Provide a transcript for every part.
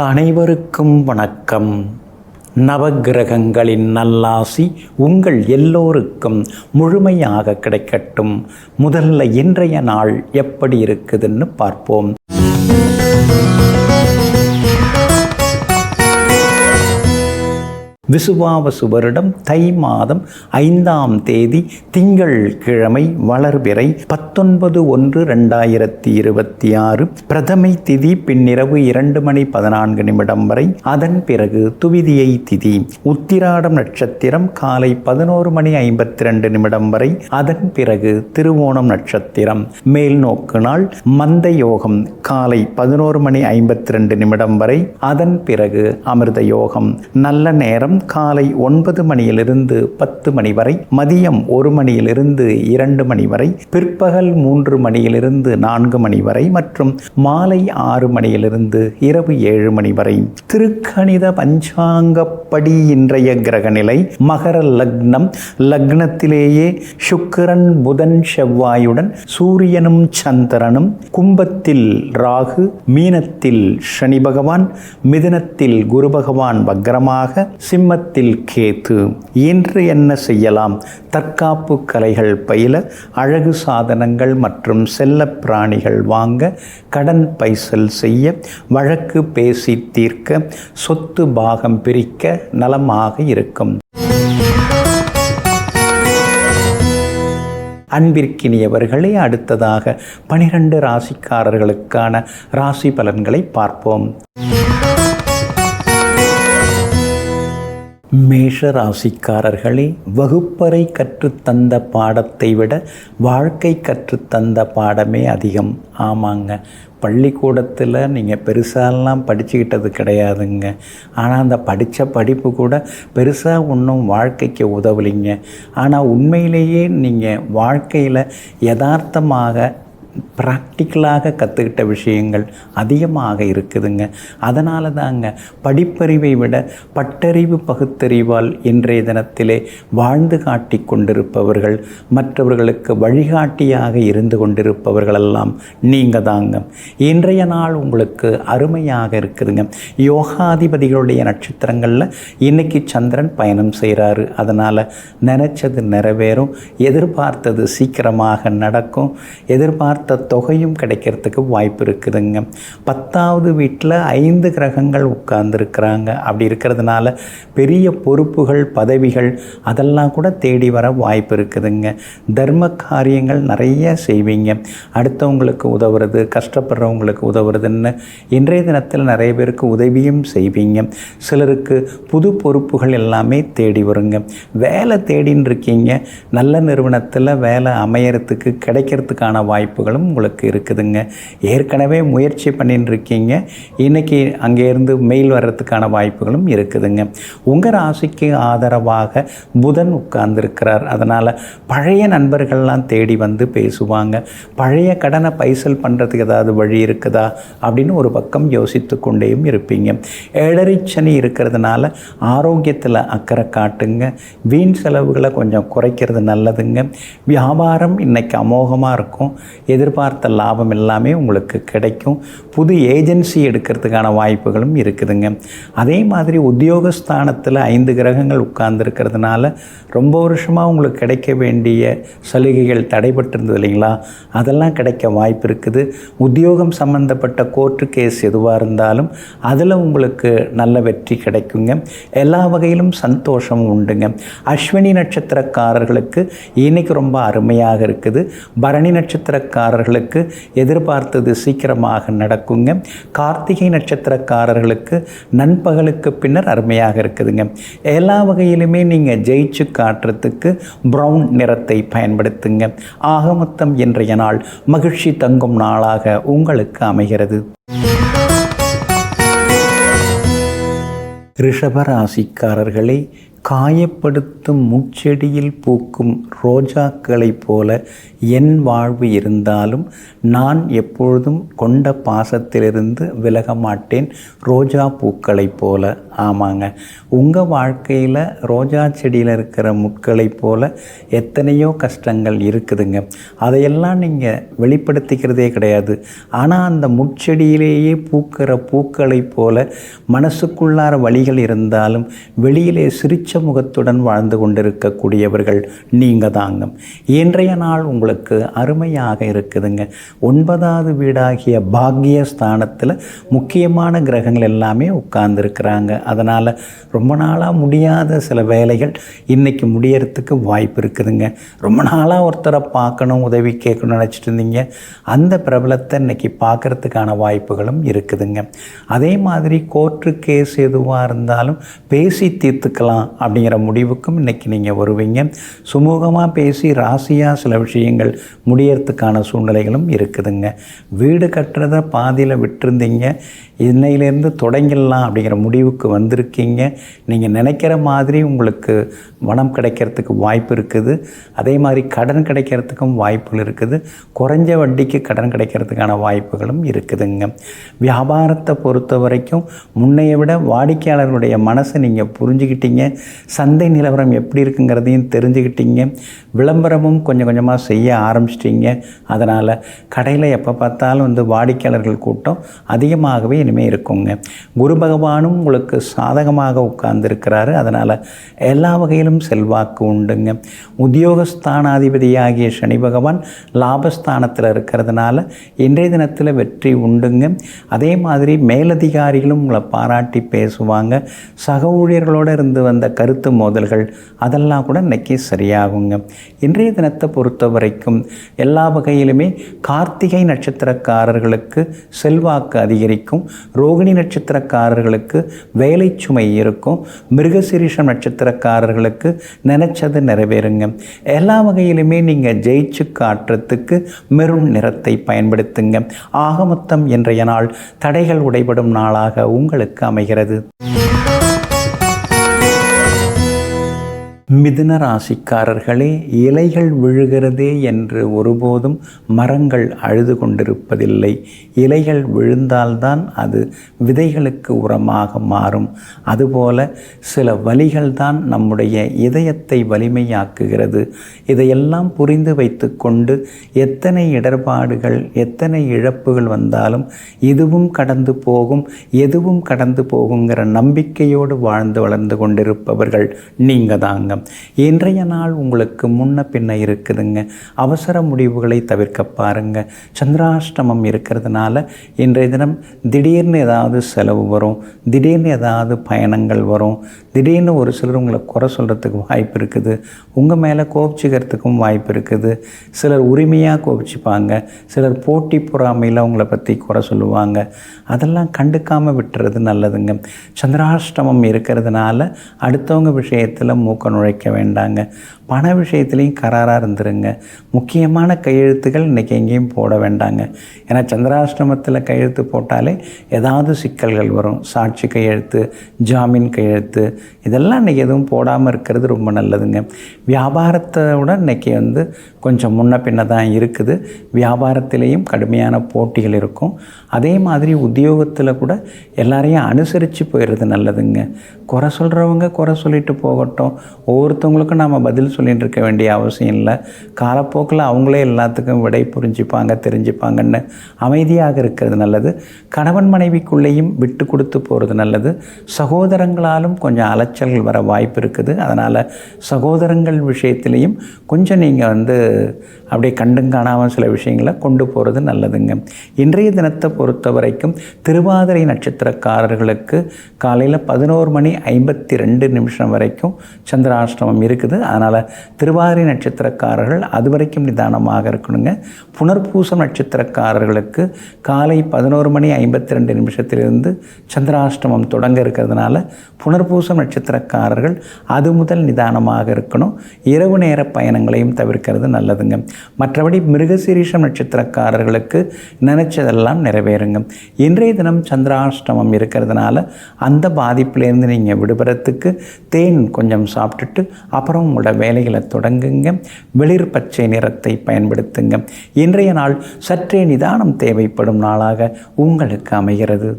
அனைவருக்கும் வணக்கம். நவக்கிரகங்களின் நல்லாசி உங்கள் எல்லோருக்கும் முழுமையாக கிடைக்கட்டும். முதல்ல இன்றைய நாள் எப்படி இருக்குதுன்னு பார்ப்போம். விசுவாவசு வருடம் தை மாதம் 5ஆம் தேதி திங்கள் கிழமை வளர்பிறை 19/1/2026 பிரதமை திதி பின்னிரவு 2:14 வரை. அதன் பிறகு துவிதியை திதி உத்திராடம் நட்சத்திரம் காலை 11:52 வரை. அதன் பிறகு திருவோணம் நட்சத்திரம் மேல் நோக்கு நாள் மந்த யோகம் காலை 11:52 வரை. அதன் பிறகு அமிர்த யோகம் நல்ல நேரம் காலை 9 மணியிலிருந்து 10 மணி வரை, மதியம் 1 மணியிலிருந்து 2 மணி வரை, பிற்பகல் 3 மணியிலிருந்து 4 மணி வரை மற்றும் மாலை 6 மணியிலிருந்து இரவு 7 மணி வரை. திருக்கணித பஞ்சாங்கப்படி இன்றைய கிரகநிலை மகர லக்னம். லக்னத்திலேயே சுக்கிரன் புதன் செவ்வாயுடன் சூரியனும் சந்திரனும், கும்பத்தில் ராகு, மீனத்தில் சனி பகவான், மிதுனத்தில் குரு பகவான் வக்ரமாக, சிம்மத்தில் கேது. இன்று என்ன செய்யலாம்? தற்காப்பு கலைகள் பயில, அழகு சாதனங்கள் மற்றும் செல்ல பிராணிகள் வாங்க, கடன் பைசல் செய்ய, வழக்கு பேசி தீர்க்க, சொத்து பாகம் பிரிக்க நலமாக இருக்கும். அன்பிற்கினியவர்களே, அடுத்ததாக 12 ராசிக்காரர்களுக்கான ராசி பலன்களை பார்ப்போம். மேஷ ராசிக்காரர்களே, வகுப்பறை கற்றுத்தந்த பாடத்தை விட வாழ்க்கை கற்றுத்தந்த பாடமே அதிகம். ஆமாங்க, பள்ளிக்கூடத்தில் நீங்கள் பெருசாலாம் படிச்சுக்கிட்டது கிடையாதுங்க. ஆனால் அந்த படித்த படிப்பு கூட பெருசாக ஒன்றும் வாழ்க்கைக்கு உதவலிங்க. ஆனால் உண்மையிலேயே நீங்கள் வாழ்க்கையில் யதார்த்தமாக ப்ராக்டிக்கலாக கற்றுக்கிட்ட விஷயங்கள் அதிகமாக இருக்குதுங்க. அதனால தாங்க படிப்பறிவை விட பட்டறிவு பகுத்தறிவால் இன்றைய தினத்திலே வாழ்ந்து காட்டி கொண்டிருப்பவர்கள், மற்றவர்களுக்கு வழிகாட்டியாக இருந்து கொண்டிருப்பவர்களெல்லாம் நீங்கள் தாங்க. இன்றைய நாள் உங்களுக்கு அருமையாக இருக்குதுங்க. யோகாதிபதிகளுடைய நட்சத்திரங்களில் இன்றைக்கி சந்திரன் பயணம் செய்கிறாரு. அதனால் நினச்சது நிறைவேறும், எதிர்பார்த்தது சீக்கிரமாக நடக்கும், எதிர்பார்த்த தொகையும் கிடைக்கிறதுக்கு வாய்ப்பு இருக்குதுங்க. 10வது வீட்டில் 5 கிரகங்கள் உட்கார்ந்துருக்கிறாங்க. அப்படி இருக்கிறதுனால பெரிய பொறுப்புகள், பதவிகள் அதெல்லாம் கூட தேடி வர வாய்ப்பு இருக்குதுங்க. தர்ம காரியங்கள் நிறைய செய்வீங்க. அடுத்தவங்களுக்கு உதவுறது, கஷ்டப்படுறவங்களுக்கு உதவுறதுன்னு இன்றைய தினத்தில் நிறைய பேருக்கு உதவியும் செய்வீங்க. சிலருக்கு புது பொறுப்புகள் எல்லாமே தேடி வருங்க. வேலை தேடின்னு இருக்கீங்க, நல்ல நிறுவனத்தில் வேலை அமையறதுக்கு கிடைக்கிறதுக்கான வாய்ப்புகளும் உங்களுக்கு இருக்குதுங்க. ஏற்கனவே முயற்சி பண்ணிட்டு இருக்கீங்க, இன்றைக்கி அங்கேருந்து மெயில் வர்றதுக்கான வாய்ப்புகளும் இருக்குதுங்க. உங்கள் ராசிக்கு ஆதரவாக புதன் உட்கார்ந்துருக்கிறார். அதனால் பழைய நண்பர்கள்லாம் தேடி வந்து பேசுவாங்க. பழைய கடனை பைசல் பண்ணுறதுக்கு ஏதாவது வழி இருக்குதா அப்படின்னு ஒரு பக்கம் யோசித்து கொண்டேயும் இருப்பீங்க. ஏழரைச்சனி இருக்கிறதுனால ஆரோக்கியத்தில் அக்கறை காட்டுங்க. வீண் செலவுகளை கொஞ்சம் குறைக்கிறது நல்லதுங்க. வியாபாரம் இன்றைக்கி அமோகமாக இருக்கும். எதிர்பார்த்த லாபம் எல்லாமே உங்களுக்கு கிடைக்கும். புது ஏஜென்சி எடுக்கிறதுக்கான வாய்ப்புகளும் இருக்குதுங்க. அதே மாதிரி உத்தியோகஸ்தானத்தில் 5 கிரகங்கள் உட்கார்ந்துருக்கிறதுனால ரொம்ப வருஷமாக உங்களுக்கு கிடைக்க வேண்டிய சலுகைகள் தடைபட்டிருந்தது இல்லைங்களா, அதெல்லாம் கிடைக்க வாய்ப்பு இருக்குது. உத்தியோகம் சம்பந்தப்பட்ட கோர்ட்டு கேஸ் எதுவாக இருந்தாலும் அதில் உங்களுக்கு நல்ல வெற்றி கிடைக்குங்க. எல்லா வகையிலும் சந்தோஷம் உண்டுங்க. அஸ்வினி நட்சத்திரக்காரர்களுக்கு இன்னைக்கு ரொம்ப அருமையாக இருக்குது. பரணி நட்சத்திரக்காரர்களுக்கு எதிர்பார்த்தது சீக்கிரமாக நடக்குங்க. கார்த்திகை நட்சத்திரக்காரர்களுக்கு நண்பகலுக்கு பின்னர் அருமையாக இருக்குதுங்க. எல்லா வகையிலுமே நீங்கள் ஜெயிச்சு காட்டுறதுக்கு ப்ரௌன் நிறத்தை பயன்படுத்துங்க. ஆக மொத்தம் இன்றைய நாள் மகிழ்ச்சி தங்கும் நாளாக உங்களுக்கு அமைகிறது. ரிஷப ராசிக்காரர்களே, காயப்படுத்தும் முட்செடியில் பூக்கும் ரோஜாக்களைப் போல என் வாழ்வு இருந்தாலும் நான் எப்பொழுதும் கொண்ட பாசத்திலிருந்து விலக மாட்டேன், ரோஜா பூக்களைப் போல. ஆமாங்க, உங்கள் வாழ்க்கையில் ரோஜா செடியில் இருக்கிற முட்களைப் போல எத்தனையோ கஷ்டங்கள் இருக்குதுங்க. அதையெல்லாம் நீங்கள் வெளிப்படுத்திக்கிறதே கிடையாது. ஆனால் அந்த முட்செடியிலேயே பூக்கிற பூக்களைப் போல மனசுக்குள்ளார வழிகள் இருந்தாலும் வெளியிலே சிரிச்ச முகத்துடன் வாழ்ந்து கொண்டிருக்கக்கூடியவர்கள் நீங்கள் தாங்க. இன்றைய நாள் உங்களுக்கு அருமையாக இருக்குதுங்க. 9வது வீடாகிய பாக்கிய ஸ்தானத்தில் முக்கியமான கிரகங்கள் எல்லாமே உட்கார்ந்துருக்கிறாங்க. அதனால் ரொம்ப நாளாக முடியாத சில வேலைகள் இன்றைக்கி முடியறதுக்கு வாய்ப்பு இருக்குதுங்க. ரொம்ப நாளாக ஒருத்தரை பார்க்கணும், உதவி கேட்கணும்னு நினச்சிட்டு இருந்தீங்க, அந்த பிரபலத்தை இன்றைக்கி பார்க்குறதுக்கான வாய்ப்புகளும் இருக்குதுங்க. அதே மாதிரி கோர்ட்டு கேஸ் எதுவாக இருந்தாலும் பேசி தீர்த்துக்கலாம் அப்படிங்கிற முடிவுக்கும் இன்றைக்கி நீங்கள் வருவீங்க. சுமூகமாக பேசி ராசியாக சில விஷயங்கள் முடியறதுக்கான சூழ்நிலைகளும் இருக்குதுங்க. வீடு கட்டுறதை பாதியில் விட்டுருந்தீங்க, இன்னையிலேருந்து தொடங்கிடலாம் அப்படிங்கிற முடிவுக்கு வந்திருக்கீங்க. நீங்கள் நினைக்கிற மாதிரி உங்களுக்கு பணம் கிடைக்கிறதுக்கு வாய்ப்பு இருக்குது. அதே மாதிரி கடன் கிடைக்கிறதுக்கும் வாய்ப்புகள் இருக்குது. குறைஞ்ச வட்டிக்கு கடன் கிடைக்கிறதுக்கான வாய்ப்புகளும் இருக்குதுங்க. வியாபாரத்தை பொறுத்த வரைக்கும் முன்னைய விட வாடிக்கையாளர்களுடைய மனசை நீங்கள் புரிஞ்சுக்கிட்டீங்க. சந்தை நிலவரம் எப்படி இருக்குங்கிறதையும் தெரிஞ்சுக்கிட்டீங்க. விளம்பரமும் கொஞ்சம் கொஞ்சமாக செய்ய ஆரம்பிச்சிட்டிங்க. அதனால் கடையில் எப்போ பார்த்தாலும் வாடிக்கையாளர்கள் கூட்டம் அதிகமாகவே இனிமேல் இருக்குங்க. குரு பகவானும் உங்களுக்கு சாதகமாக உட்கார்ந்துருக்கிறாரு. அதனால் எல்லா வகையிலும் செல்வாக்கு உண்டுங்க. உத்தியோகஸ்தானாதிபதியாகிய சனி பகவான் லாபஸ்தானத்தில் இருக்கிறதுனால இன்றைய தினத்தில் வெற்றி உண்டுங்க. அதே மாதிரி மேலதிகாரிகளும் உங்களை பாராட்டி பேசுவாங்க. சக ஊழியர்களோடு இருந்து வந்த கருத்து மோதல்கள் அதெல்லாம் கூட இன்றைக்கி சரியாகுங்க. இன்றைய தினத்தை பொறுத்த வரைக்கும் எல்லா வகையிலுமே கார்த்திகை நட்சத்திரக்காரர்களுக்கு செல்வாக்கு அதிகரிக்கும். ரோகிணி நட்சத்திரக்காரர்களுக்கு வேலை சுமை இருக்கும். மிருகசீரிஷம் நட்சத்திரக்காரர்களுக்கு நினைச்சது நிறைவேறுங்க. எல்லா வகையிலுமே நீங்கள் ஜெயிச்சு காட்டுறதுக்கு மெரூன் நிறத்தை பயன்படுத்துங்க. ஆக மொத்தம் இன்றைய நாள் தடைகள் உடைபடும் நாளாக உங்களுக்கு அமைகிறது. மிதுன ராசிக்காரர்களே, இலைகள் விழுகிறதே என்று ஒருபோதும் மரங்கள் அழுது கொண்டிருப்பதில்லை. இலைகள் விழுந்தால்தான் அது விதைகளுக்கு உரமாக மாறும். அதுபோல சில வலிகள் தான் நம்முடைய இதயத்தை வலிமையாக்குகிறது. இதையெல்லாம் புரிந்து வைத்து கொண்டு எத்தனை இடர்பாடுகள், எத்தனை இழப்புகள் வந்தாலும் இதுவும் கடந்து போகும், எதுவும் கடந்து போகுங்கிற நம்பிக்கையோடு வாழ்ந்து வளர்ந்து கொண்டிருப்பவர்கள் நீங்கள் தாங்க. இன்றைய நாள் உங்களுக்கு முன்ன பின்ன இருக்குதுங்க. அவசர முடிவுகளை தவிர்க்க பாருங்க. சந்திராஷ்டமம் இருக்கிறதுனால இன்றைய தினம் திடீர்னு ஏதாவது செலவு வரும், திடீர்னு ஏதாவது பயணங்கள் வரும், திடீர்னு ஒரு சிலர் உங்களை குறை சொல்கிறதுக்கு வாய்ப்பு இருக்குது. உங்கள் மேலே கோபிச்சுக்கிறதுக்கும் வாய்ப்பு இருக்குது. சிலர் உரிமையாக கோபிச்சுப்பாங்க, சிலர் போட்டி பொறாமையில் உங்களை பற்றி குறை சொல்லுவாங்க. அதெல்லாம் கண்டுக்காமல் விட்டுறது நல்லதுங்க. சந்திராஷ்டமம் இருக்கிறதுனால அடுத்தவங்க விஷயத்தில் மூக்க நுழைக்க வேண்டாங்க. பண விஷயத்துலேயும் கராராக இருந்துருங்க. முக்கியமான கையெழுத்துக்கள் இன்றைக்கி எங்கேயும் போட வேண்டாங்க. ஏன்னா சந்திராஷ்டமத்தில் கையெழுத்து போட்டாலே ஏதாவது சிக்கல்கள் வரும். சாட்சி கையெழுத்து, ஜாமீன் கையெழுத்து, இதெல்லாம் இன்றைக்கி எதுவும் போடாமல் இருக்கிறது ரொம்ப நல்லதுங்க. வியாபாரத்தோட இன்றைக்கி கொஞ்சம் முன்ன பின்ன தான் இருக்குது. வியாபாரத்திலேயும் கடுமையான போட்டிகள் இருக்கும். அதே மாதிரி உத்தியோகத்தில் கூட எல்லாரையும் அனுசரித்து போயிடுறது நல்லதுங்க. குறை சொல்கிறவங்க குறை சொல்லிட்டு போகட்டும். ஒவ்வொருத்தவங்களுக்கும் நாம் பதில் சொல்லிகிட்டு இருக்க வேண்டிய அவசியம் இல்லை. காலப்போக்கில் அவங்களே எல்லாத்துக்கும் விடை புரிஞ்சுப்பாங்க, தெரிஞ்சுப்பாங்கன்னு அமைதியாக இருக்கிறது நல்லது. கணவன் மனைவிக்குள்ளேயும் விட்டு கொடுத்து போகிறது நல்லது. சகோதரங்களாலும் கொஞ்சம் அலைச்சல்கள் வர வாய்ப்பு இருக்குது. அதனால் சகோதரங்கள் விஷயத்துலேயும் கொஞ்சம் நீங்கள் அப்படியே கண்டும் காணாமல் சில விஷயங்களை கொண்டு போகிறது நல்லதுங்க. இன்றைய தினத்தை பொறுத்த வரைக்கும் திருவாதிரை நட்சத்திரக்காரர்களுக்கு காலையில் 11:52 வரைக்கும் சந்திராஷ்டமம் இருக்குது. அதனால் திருவாதிரை நட்சத்திரக்காரர்கள் அது வரைக்கும் நிதானமாக இருக்கணுங்க. புனர்பூசம் நட்சத்திரக்காரர்களுக்கு காலை 11:52 சந்திராஷ்டமம் தொடங்க இருக்கிறதுனால புனர்பூசம் நட்சத்திரக்காரர்கள் அது முதல் நிதானமாக இருக்கணும். இரவு நேர பயணங்களையும் தவிர்க்கிறது நல்லதுங்க. மற்றபடி மிருகசீரிஷம் நட்சத்திரக்காரர்களுக்கு நினைச்சதெல்லாம் நிறைவேறுங்க. இன்றைய தினம் சந்திராஷ்டமம் இருக்கிறதுனால அந்த பாதிப்பிலேருந்து நீங்கள் விடுபடுறதுக்கு தேன் கொஞ்சம் சாப்பிட்டுட்டு அப்புறம் உங்களோட வேலைகளை தொடங்குங்க. வெளிர் பச்சை நிறத்தை பயன்படுத்துங்க. இன்றைய நாள் சற்றே நிதானம் தேவைப்படும் நாளாக உங்களுக்கு அமைகிறது.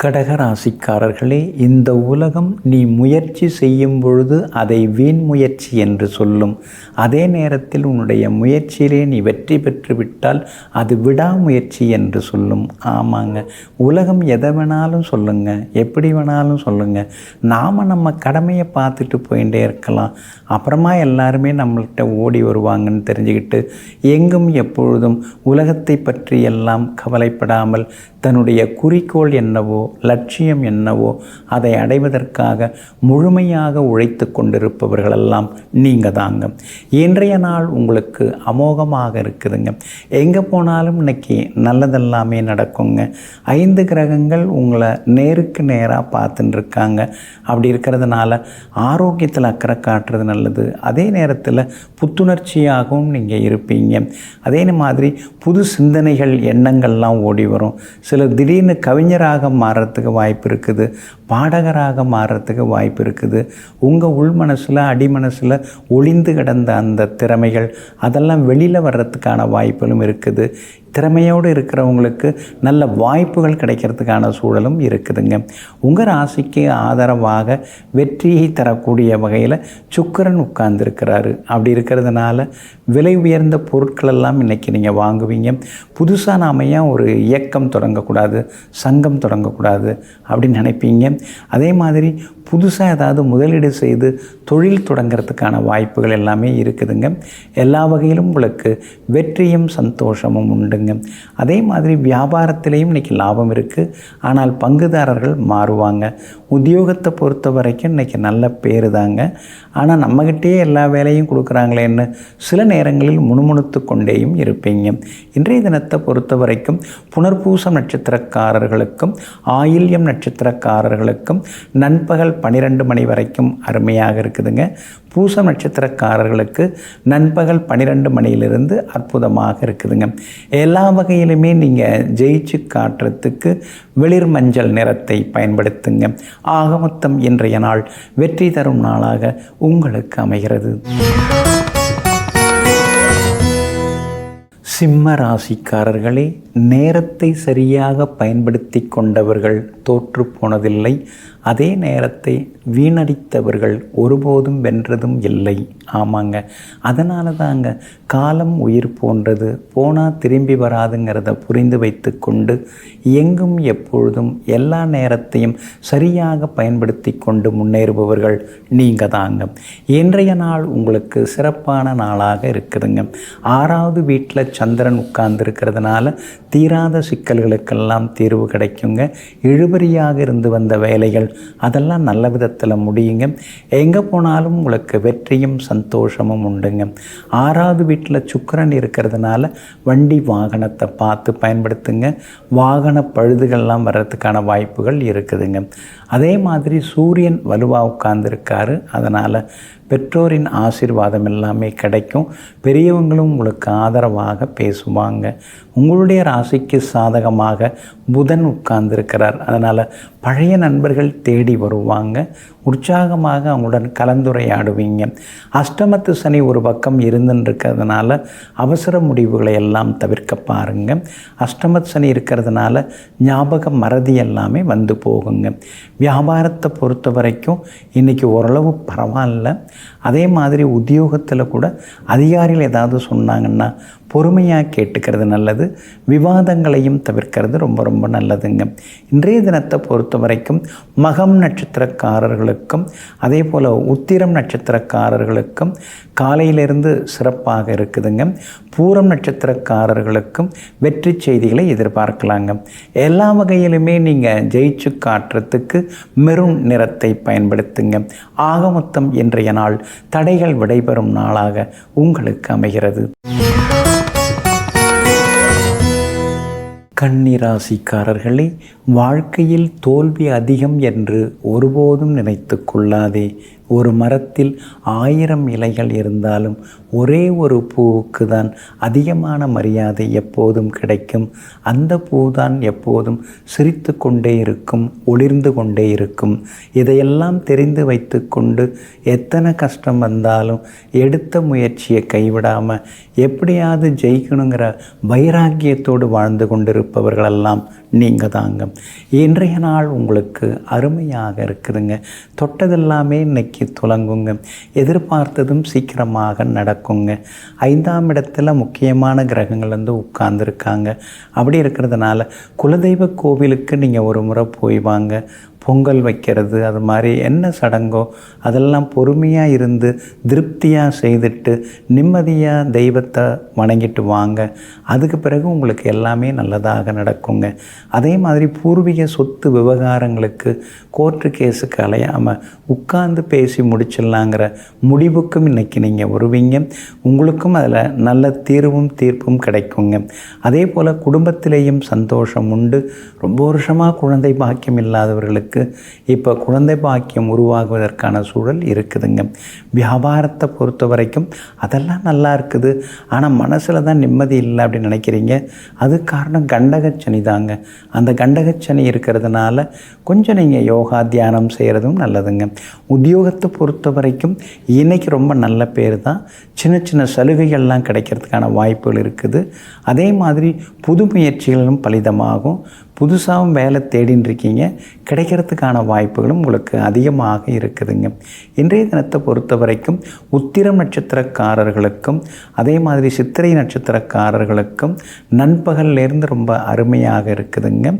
கடகராசிக்காரர்களே, இந்த உலகம் நீ முயற்சி செய்யும் பொழுது அதை வீண் முயற்சி என்று சொல்லும். அதே நேரத்தில் உன்னுடைய முயற்சியிலே நீ வெற்றி பெற்று விட்டால் அது விடாமுயற்சி என்று சொல்லும். ஆமாங்க, உலகம் எதை வேணாலும் சொல்லுங்க, எப்படி வேணாலும் சொல்லுங்க. நாம் நம்ம கடமையை பார்த்துட்டு போயிட்டே இருக்கலாம். அப்புறமா எல்லாருமே நம்மள்கிட்ட ஓடி வருவாங்கன்னு தெரிஞ்சுக்கிட்டு எங்கும் எப்பொழுதும் உலகத்தை பற்றி எல்லாம் கவலைப்படாமல் தன்னுடைய குறிக்கோள் என்னவோ லட்சியம் என்னவோ அதை அடைவதற்காக முழுமையாக உழைத்து கொண்டிருப்பவர்களெல்லாம் நீங்கள் தாங்க. இன்றைய நாள் உங்களுக்கு அமோகமாக இருக்குதுங்க. எங்கே போனாலும் இன்னைக்கு நல்லதெல்லாமே நடக்குங்க. 5 கிரகங்கள் உங்களை நேருக்கு நேராக பார்த்துட்டு இருக்காங்க. அப்படி இருக்கிறதுனால ஆரோக்கியத்தில் அக்கறை காட்டுறது நல்லது. அதே நேரத்தில் புத்துணர்ச்சியாகவும் நீங்கள் இருப்பீங்க. அதே மாதிரி புது சிந்தனைகள் எண்ணங்கள்லாம் ஓடி வரும். சிலர் திடீர்னு கவிஞராக மாறுறதுக்கு வாய்ப்பு இருக்குது, பாடகராக மாறுறதுக்கு வாய்ப்பு இருக்குது. உங்கள் உள் மனசில் அடிமனசில் ஒளிந்து கிடந்த அந்த திறமைகள் அதெல்லாம் வெளியில் வர்றதுக்கான வாய்ப்புகளும் இருக்குது. திறமையோடு இருக்கிறவங்களுக்கு நல்ல வாய்ப்புகள் கிடைக்கிறதுக்கான சூழலும் இருக்குதுங்க. உங்கள் ராசிக்கு ஆதரவாக வெற்றியை தரக்கூடிய வகையில் சுக்கிரன் உட்கார்ந்துருக்கிறாரு. அப்படி இருக்கிறதுனால விலை உயர்ந்த பொருட்கள் எல்லாம் இன்றைக்கி நீங்கள் வாங்குவீங்க. புதுசாக நாம் ஏன் ஒரு இயக்கம் தொடங்கக்கூடாது, சங்கம் தொடங்கக்கூடாது அப்படின்னு நினைப்பீங்க. அதே மாதிரி புதுசாக ஏதாவது முதலீடு செய்து தொழில் தொடங்கிறதுக்கான வாய்ப்புகள் எல்லாமே இருக்குதுங்க. எல்லா வகையிலும் உங்களுக்கு வெற்றியும் சந்தோஷமும் உண்டுங்க. அதே மாதிரி வியாபாரத்திலையும் இன்றைக்கி லாபம் இருக்குது. ஆனால் பங்குதாரர்கள் மாறுவாங்க. உத்தியோகத்தை பொறுத்த வரைக்கும் இன்றைக்கி நல்ல பேர் தாங்க. ஆனால் நம்மகிட்டே எல்லா வேலையும் கொடுக்குறாங்களேன்னு சில நேரங்களில் முணுமுணுத்து கொண்டேயும் இருப்பீங்க. இன்றைய தினத்தை பொறுத்த வரைக்கும் புனர்பூசம் நட்சத்திரக்காரர்களுக்கும் ஆயில்யம் நட்சத்திரக்காரர்களுக்கும் நண்பகல் 12 மணி வரைக்கும் அருமையாக இருக்குதுங்க. பூசம் நட்சத்திரக்காரர்களுக்கு நண்பகல் 12 மணியிலிருந்து அற்புதமாக இருக்குதுங்க. எல்லா வகையிலுமே நீங்கள் ஜெயிச்சு காட்டுறதுக்கு வெளிர் மஞ்சள் நிறத்தை பயன்படுத்துங்க. ஆக மொத்தம் இன்றைய நாள் வெற்றி தரும் நாளாக உங்களுக்கு அமைகிறது. சிம்ம ராசிக்காரர்களே, நேரத்தை சரியாக பயன்படுத்தி கொண்டவர்கள் தோற்று போனதில்லை. அதே நேரத்தை வீணடித்தவர்கள் ஒருபோதும் வென்றதும் இல்லை. ஆமாங்க, அதனால தாங்க காலம் உயிர் போன்றது, போனால் திரும்பி வராதுங்கிறத புரிந்து வைத்து கொண்டு எங்கும் எப்பொழுதும் எல்லா நேரத்தையும் சரியாக பயன்படுத்தி கொண்டு முன்னேறுபவர்கள் நீங்கள் தாங்க. இன்றைய நாள் உங்களுக்கு சிறப்பான நாளாக இருக்குதுங்க. 6வது வீட்டில் சந்திரன் உட்கார்ந்துருக்கிறதுனால தீராத சிக்கல்களுக்கெல்லாம் தீர்வு கிடைக்குங்க. இழுபறியாக இருந்து வந்த வேலைகள் அதெல்லாம் நல்ல விதத்தில் முடியுங்க. எங்கே போனாலும் உங்களுக்கு வெற்றியும் சந்தோஷமும் உண்டுங்க. 6வது வீட்டில் சுக்கிரன் இருக்கிறதுனால வண்டி வாகனத்தை பார்த்து பயன்படுத்துங்க. வாகன பழுதுகள்லாம் வர்றதுக்கான வாய்ப்புகள் இருக்குதுங்க. அதே மாதிரி சூரியன் வலுவாக உட்கார்ந்துருக்காரு. அதனால் பெற்றோரின் ஆசீர்வாதம் எல்லாமே கிடைக்கும். பெரியவங்களும் உங்களுக்கு ஆதரவாக பேசுவாங்க. உங்களுடைய ராசிக்கு சாதகமாக புதன் உட்கார்ந்துருக்கிறார். அதனால் பழைய நண்பர்கள் தேடி வருவாங்க. உற்சாகமாக அவங்களுடன் கலந்துரையாடுவீங்க. அஷ்டமத்து சனி ஒரு பக்கம் இருந்துருக்கிறதுனால அவசர முடிவுகளை எல்லாம் தவிர்க்க பாருங்கள். அஷ்டமத்து சனி இருக்கிறதுனால ஞாபக மறதி எல்லாமே வந்து போகுங்க. வியாபாரத்தை பொறுத்த வரைக்கும் இன்றைக்கி ஓரளவு பரவாயில்ல. அதே மாதிரி உத்தியோகத்தில் கூட அதிகாரிகள் ஏதாவது சொன்னாங்கன்னா பொறுமையாக கேட்டுக்கிறது நல்லது. விவாதங்களையும் தவிர்க்கிறது ரொம்ப ரொம்ப நல்லதுங்க. இன்றைய தினத்தை பொறுத்த வரைக்கும் மகம் நட்சத்திரக்காரர்களுக்கும் அதே போல் உத்திரம் நட்சத்திரக்காரர்களுக்கும் காலையிலிருந்து சிறப்பாக இருக்குதுங்க. பூரம் நட்சத்திரக்காரர்களுக்கும் வெற்றி செய்திகளை எதிர்பார்க்கலாங்க. எல்லா வகையிலுமே நீங்கள் ஜெயிச்சு காட்டுறதுக்கு மெரூன் நிறத்தை பயன்படுத்துங்க. ஆக மொத்தம் இன்றைய நாள் தடைகள் விடைபெறும் நாளாக உங்களுக்கு அமைகிறது. கன்னிராசிக்காரர்களே, வாழ்க்கையில் தோல்வி அதிகம் என்று ஒருபோதும் நினைத்து கொள்ளாதே. ஒரு மரத்தில் 1000 இலைகள் இருந்தாலும் ஒரே ஒரு பூவுக்கு தான் அதிகமான மரியாதை எப்போதும் கிடைக்கும். அந்த பூதான் எப்போதும் சிரித்து கொண்டே இருக்கும், ஒளிர்ந்து கொண்டே இருக்கும். இதையெல்லாம் தெரிந்து வைத்து கொண்டு எத்தனை கஷ்டம் வந்தாலும் எடுத்த முயற்சியை கைவிடாமல் எப்படியாவது ஜெயிக்கணுங்கிற வைராக்கியத்தோடு வாழ்ந்து கொண்டிருப்பவர்களெல்லாம் நீங்கள் தாங்க. இன்றைய நாள் உங்களுக்கு அருமையாக இருக்குதுங்க. தொட்டதெல்லாமே இன்னைக்கு துலங்குங்க. எதிர்பார்த்ததும் சீக்கிரமாக நடக்குங்க. 5ஆம் இடத்துல முக்கியமான கிரகங்கள் வந்து உட்கார்ந்துருக்காங்க. அப்படி இருக்கிறதுனால குலதெய்வ கோவிலுக்கு நீங்கள் ஒரு முறை போய் வாங்க. பொங்கல் வைக்கிறது அது மாதிரி என்ன சடங்கோ அதெல்லாம் பொறுமையாக இருந்து திருப்தியாக செய்துட்டு நிம்மதியாக தெய்வத்தை வணங்கிட்டு வாங்க. அதுக்கு பிறகு உங்களுக்கு எல்லாமே நல்லதாக நடக்குங்க. அதே மாதிரி பூர்வீக சொத்து விவகாரங்களுக்கு கோர்ட்டு கேஸுக்கு அலையாமல் உட்கார்ந்து பேசி முடிச்சிடலாங்கிற முடிவுக்கும் இன்றைக்கி நீங்கள் வருவீங்க. உங்களுக்கும் அதில் நல்ல தீர்ப்பும் கிடைக்குங்க. அதே போல் குடும்பத்திலேயும் சந்தோஷம் உண்டு. ரொம்ப வருஷமாக குழந்தை பாக்கியம் இல்லாதவர்களுக்கு இப்போ குழந்தை பாக்கியம் உருவாகுவதற்கான சூழல் இருக்குதுங்க. வியாபாரத்தை பொறுத்த வரைக்கும் அதெல்லாம் நல்லா இருக்குது. ஆனால் மனசில் தான் நிம்மதி இல்லை அப்படின்னு நினைக்கிறீங்க. அது காரணம் கண்டகச்சனி தாங்க. அந்த கண்டகச்சனி இருக்கிறதுனால கொஞ்சம் நீங்கள் யோகா தியானம் செய்கிறதும் நல்லதுங்க. உத்தியோகத்தை பொறுத்த வரைக்கும் இன்றைக்கி ரொம்ப நல்ல பேர் தான். சின்ன சின்ன சலுகைகள்லாம் கிடைக்கிறதுக்கான வாய்ப்புகள் இருக்குது. அதே மாதிரி புது முயற்சிகளும் பலிதமாகும். புதுசாகவும் வேலை தேடின்னு இருக்கீங்க, கிடைக்கிறதுக்கான வாய்ப்புகளும் உங்களுக்கு அதிகமாக இருக்குதுங்க. இன்றைய தினத்தை பொறுத்த வரைக்கும் உத்திரம் நட்சத்திரக்காரர்களுக்கும் அதே மாதிரி சித்திரை நட்சத்திரக்காரர்களுக்கும் நண்பகல்லேருந்து ரொம்ப அருமையாக இருக்குதுங்க.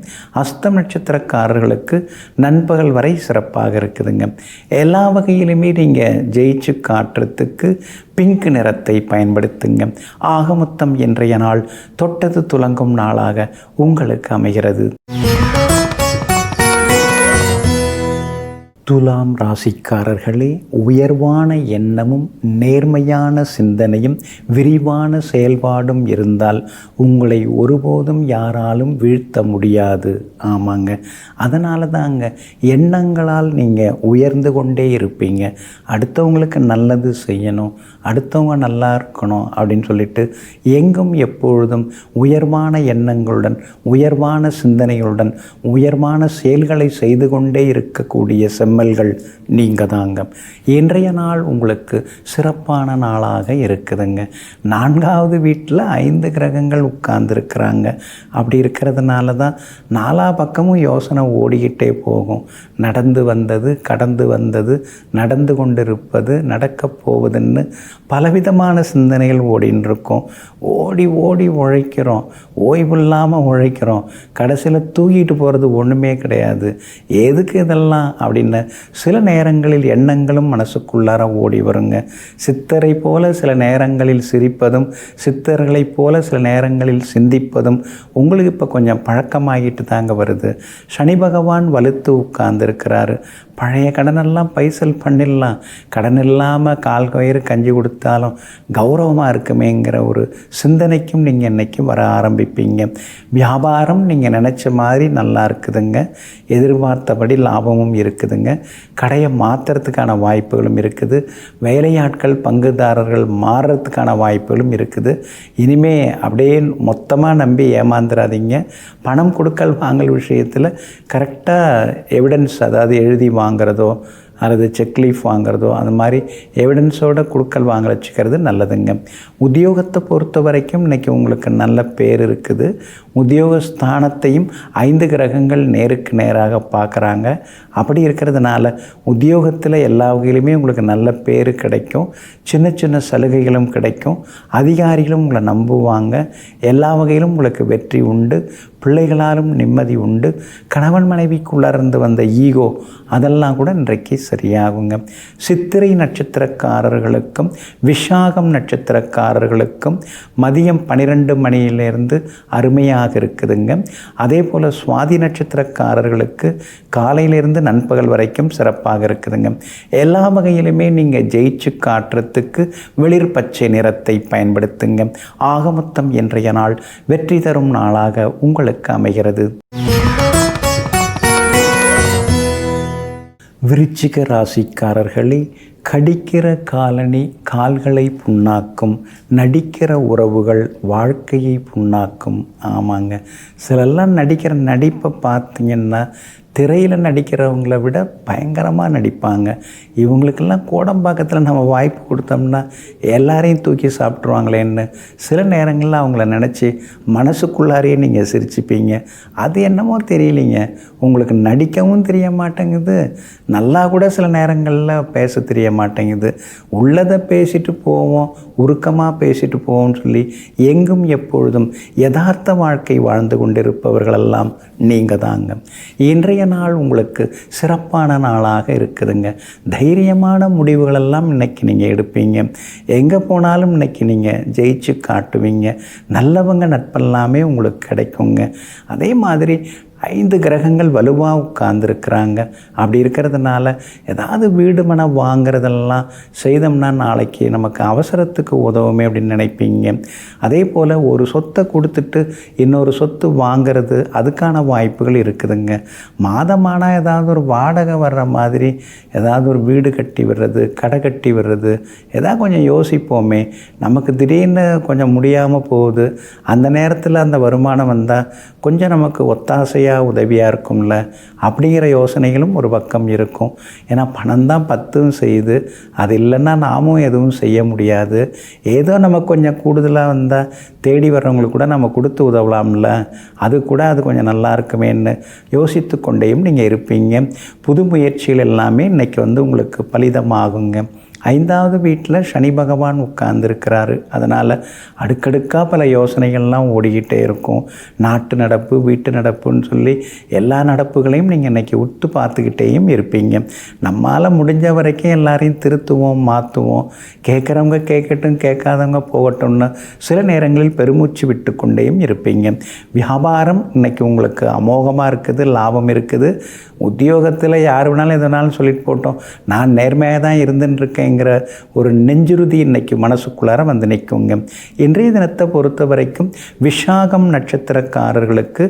அஸ்தம் நட்சத்திரக்காரர்களுக்கு நண்பகல் வரை சிறப்பாக இருக்குதுங்க. எல்லா வகையிலுமே நீங்கள் ஜெயிச்சு காட்டுறதுக்கு பிங்க் நிறத்தை பயன்படுத்துங்க. ஆக மொத்தம் இன்றைய நாள் தொட்டது துலங்கும் நாளாக உங்களுக்கு அமைகிறது. துலாம் ராசிக்காரர்களே, உயர்வான எண்ணமும் நேர்மையான சிந்தனையும் விரிவான செயல்பாடும் இருந்தால் உங்களை ஒருபோதும் யாராலும் வீழ்த்த முடியாது. ஆமாங்க, அதனால தாங்க எண்ணங்களால் நீங்கள் உயர்ந்து கொண்டே இருப்பீங்க. அடுத்தவங்களுக்கு நல்லது செய்யணும், அடுத்தவங்க நல்லா இருக்கணும் அப்படின்னு சொல்லிட்டு எங்கும் எப்பொழுதும் உயர்வான எண்ணங்களுடன் உயர்வான சிந்தனைகளுடன் உயர்வான செயல்களை செய்து கொண்டே இருக்கக்கூடிய செம்மல்கள் நீங்கள் தாங்க. இன்றைய நாள் உங்களுக்கு சிறப்பான நாளாக இருக்குதுங்க. 4வது வீட்டில் 5 கிரகங்கள் உட்கார்ந்துருக்கிறாங்க. அப்படி இருக்கிறதுனால தான் 4 பக்கமும் யோசனை ஓடிக்கிட்டே போகும். நடந்து வந்தது, கடந்து வந்தது, நடந்து கொண்டிருப்பது, நடக்கப் போவதுன்னு பலவிதமான சிந்தனைகள் ஓடின்னு இருக்கோம். ஓடி ஓடி உழைக்கிறோம், ஓய்வு இல்லாமல் உழைக்கிறோம். கடைசியில் தூக்கிட்டு போகிறது ஒன்றுமே கிடையாது. எதுக்கு இதெல்லாம் அப்படின்னு சில நேரங்களில் எண்ணங்களும் மனசுக்குள்ளார ஓடி வருங்க. சித்தரை போல சில நேரங்களில் சிரிப்பதும் சித்தர்களைப் போல சில நேரங்களில் சிந்திப்பதும் உங்களுக்கு இப்போ கொஞ்சம் பழக்கமாகிட்டு தாங்க வருது. சனி பகவான் வலுத்து உட்கார்ந்துருக்கிறாரு. பழைய கடனெல்லாம் பைசல் பண்ணிடலாம், கடன் இல்லாமல் கால் கயிறு கஞ்சி கொடுத்தாலும் கௌரவமாக இருக்குமேங்கிற ஒரு சிந்தனைக்கும் நீங்கள் இன்றைக்கி வர ஆரம்பிப்பீங்க. வியாபாரம் நீங்கள் நினச்ச மாதிரி நல்லா இருக்குதுங்க. எதிர்பார்த்தபடி லாபமும் இருக்குதுங்க. கடையை மாற்றுறதுக்கான வாய்ப்புகளும் இருக்குது. வேலையாட்கள் பங்குதாரர்கள் மாறுறதுக்கான வாய்ப்புகளும் இருக்குது. இனிமே அப்படியே மொத்தமாக நம்பி ஏமாந்துடாதீங்க. பணம் கொடுக்கல் வாங்கல் விஷயத்தில் கரெக்டாக எவிடன்ஸ், அதாவது எழுதி வாங்கிறதோ அல்லது செக்லீஃப் வாங்கிறதோ அந்த மாதிரி எவிடன்ஸோடு கொடுக்கல் வாங்க வச்சுக்கிறது நல்லதுங்க. உத்தியோகத்தை பொறுத்த வரைக்கும் இன்றைக்கி உங்களுக்கு நல்ல பேர் இருக்குது. உத்தியோகஸ்தானத்தையும் 5 கிரகங்கள் நேருக்கு நேராக பார்க்குறாங்க. அப்படி இருக்கிறதுனால உத்தியோகத்தில் எல்லா வகையிலுமே உங்களுக்கு நல்ல பேர் கிடைக்கும். சின்ன சின்ன சலுகைகளும் கிடைக்கும். அதிகாரிகளும் உங்களை நம்புவாங்க. எல்லா வகையிலும் உங்களுக்கு வெற்றி உண்டு. பிள்ளைகளாலும் நிம்மதி உண்டு. கணவன் மனைவிக்குள்ளேருந்து வந்த ஈகோ அதெல்லாம் கூட இன்றைக்கு சரியாகுங்க. சித்திரை நட்சத்திரக்காரர்களுக்கும் விஷாகம் நட்சத்திரக்காரர்களுக்கும் மதியம் 12 மணியிலிருந்து அருமையாக இருக்குதுங்க. அதே போல் சுவாதி நட்சத்திரக்காரர்களுக்கு காலையிலிருந்து நண்பகல் வரைக்கும் சிறப்பாக இருக்குதுங்க. எல்லா வகையிலுமே நீங்கள் ஜெயிச்சு காட்டுறதுக்கு வெளிர் பச்சை நிறத்தை பயன்படுத்துங்க. ஆக மொத்தம் இன்றைய நாள் வெற்றி தரும் நாளாக உங்களுக்கு அமைகிறது. விருச்சிக ராசிக்காரர்களே, கடிக்கிற காலணி கால்களை புண்ணாக்கும், நடிக்கிற உறவுகள் வாழ்க்கையை புண்ணாக்கும். ஆமாங்க, சிலெல்லாம் நடிக்கிற நடிப்பை பார்த்தீங்கன்னா திரையில் நடிக்கிறவங்கள விட பயங்கரமாக நடிப்பாங்க. இவங்களுக்கெல்லாம் கோடம்பாக்கத்தில் நம்ம வாய்ப்பு கொடுத்தோம்னா எல்லாரையும் தூக்கி சாப்பிட்ருவாங்களேன்னு சில நேரங்களில் அவங்கள நினச்சி மனசுக்குள்ளாரையே நீங்கள் சிரிச்சுப்பீங்க. அது என்னமோ தெரியலிங்க, உங்களுக்கு நடிக்கவும் தெரிய மாட்டேங்குது, நல்லா கூட சில நேரங்களில் பேச தெரிய மாட்டேங்குது. உள்ளதை பேசிட்டு போவோம், உருக்கமாக பேசிட்டு போவோம்னு சொல்லி எங்கும் எப்பொழுதும் யதார்த்த வாழ்க்கை வாழ்ந்து கொண்டிருப்பவர்களெல்லாம் நீங்கள் தாங்க. இன்றைய நாள் உங்களுக்கு சிறப்பான நாளாக இருக்குதுங்க. தைரியமான முடிவுகளெல்லாம் இன்றைக்கி நீங்கள் எடுப்பீங்க. எங்கே போனாலும் இன்றைக்கி நீங்கள் ஜெயிச்சு காட்டுவீங்க. நல்லவங்க நட்பெல்லாமே உங்களுக்கு கிடைக்குங்க. அதே மாதிரி 5 கிரகங்கள் வலுவாக உட்கார்ந்துருக்குறாங்க. அப்படி இருக்கிறதுனால ஏதாவது வீடு மனை வாங்கிறதெல்லாம் செய்தோம்னா நாளைக்கு நமக்கு அவசரத்துக்கு உதவுமே அப்படின்னு நினைப்பீங்க. அதே போல் ஒரு சொத்தை கொடுத்துட்டு இன்னொரு சொத்து வாங்கிறது, அதுக்கான வாய்ப்புகள் இருக்குதுங்க. மாதமானால் ஏதாவது ஒரு வாடகை வர்ற மாதிரி ஏதாவது ஒரு வீடு கட்டி விடுறது, கடை கட்டி விடுறது, ஏதாவது கொஞ்சம் யோசிப்போமே. நமக்கு திடீர்னு கொஞ்சம் முடியாமல் போகுது, அந்த நேரத்தில் அந்த வருமானம் வந்தால் கொஞ்சம் நமக்கு ஒத்தாசையாக உதவியாக இருக்கும்ல, அப்படிங்கிற யோசனைகளும் ஒரு பக்கம் இருக்கும். ஏன்னா பணம் தான் 10 செய்யுது, அது இல்லைன்னா நாமும் எதுவும் செய்ய முடியாது. ஏதோ நமக்கு கொஞ்சம் கூடுதலாக வந்தால் தேடி வர்றவங்களுக்கு கூட நம்ம கொடுத்து உதவலாம்ல, அது கொஞ்சம் நல்லா இருக்குமேன்னு யோசித்து கொண்டேயும் நீங்கள் இருப்பீங்க. புது முயற்சிகள் எல்லாமே இன்றைக்கி உங்களுக்கு பலிதமாகுங்க. 5வது வீட்டில் சனி பகவான் உட்கார்ந்துருக்கிறாரு. அதனால் அடுக்கடுக்காக பல யோசனைகள்லாம் ஓடிக்கிட்டே இருக்கும். நாட்டு நடப்பு, வீட்டு நடப்புன்னு சொல்லி எல்லா நடப்புகளையும் நீங்கள் இன்றைக்கி உத்து பார்த்துக்கிட்டேயும் இருப்பீங்க. நம்மால் முடிஞ்ச வரைக்கும் எல்லாரையும் திருத்துவோம், மாற்றுவோம். கேட்குறவங்க கேட்கட்டும், கேட்காதவங்க போகட்டும்னு சில நேரங்களில் பெருமூச்சு விட்டு கொண்டேயும் இருப்பீங்க. வியாபாரம் இன்றைக்கி உங்களுக்கு அமோகமாக இருக்குது, லாபம் இருக்குது. உத்தியோகத்தில் யார் வேணாலும் எதனாலும் சொல்லிட்டு போட்டோம், நான் நேர்மையாக தான் இருந்துட்டுருக்கேங்கிற ஒரு நெஞ்சுறுதி இன்றைக்கி மனசுக்குள்ளார வந்து நிற்குங்க. இன்றைய தினத்தை பொறுத்த வரைக்கும் விஷாகம் நட்சத்திரக்காரர்களுக்கு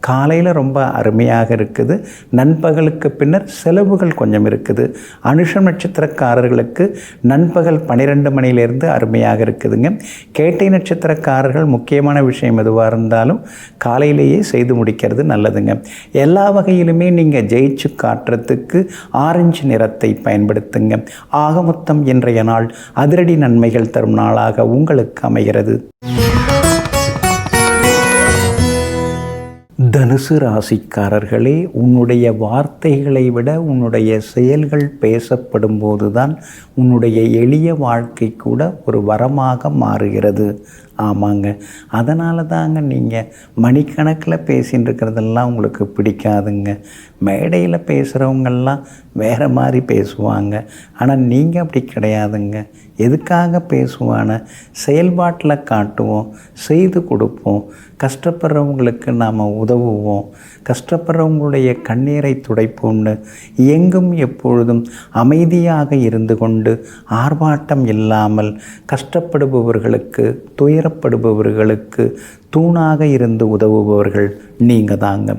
காலையில் ரொம்ப அருமையாக இருக்குது. நண்பகலுக்கு பின்னர் செலவுகள் கொஞ்சம் இருக்குது. அனுஷம் நட்சத்திரக்காரர்களுக்கு நண்பகல் 12 மணியிலேருந்து அருமையாக இருக்குதுங்க. கேட்டை நட்சத்திரக்காரர்கள் முக்கியமான விஷயம் எதுவாக இருந்தாலும் காலையிலேயே செய்து முடிக்கிறது நல்லதுங்க. எல்லா வகையிலுமே நீங்கள் ஜெயிச்சு காட்டுறதுக்கு ஆரஞ்சு நிறத்தை பயன்படுத்துங்க. ஆக மொத்தம் இன்றைய நாள் அதிரடி நன்மைகள் தரும் நாளாக உங்களுக்கு அமைகிறது. தனுசு ராசிக்காரர்களே, உன்னுடைய வார்த்தைகளை விட உன்னுடைய செயல்கள் பேசப்படும் போதுதான் உன்னுடைய எளிய வாழ்க்கை கூட ஒரு வரமாக மாறுகிறது. ஆமாங்க, அதனால தாங்க நீங்கள் மணிக்கணக்கில் பேசின்னு இருக்கிறதெல்லாம் உங்களுக்கு பிடிக்காதுங்க. மேடையில் பேசுகிறவங்கெல்லாம் வேறு மாதிரி பேசுவாங்க, ஆனால் நீங்கள் அப்படி கிடையாதுங்க. எதுக்காக பேசுவான செயல்பாட்டில் காட்டுவோம், செய்து கொடுப்போம். கஷ்டப்படுறவங்களுக்கு நாம் உதவுவோம், கஷ்டப்படுறவங்களுடைய கண்ணீரை துடைப்போம்னு எங்கும் எப்பொழுதும் அமைதியாக இருந்து கொண்டு ஆர்ப்பாட்டம் இல்லாமல் கஷ்டப்படுபவர்களுக்கு, துயரப்படுபவர்களுக்கு தூணாக இருந்து உதவுபவர்கள் நீங்கள் தாங்க.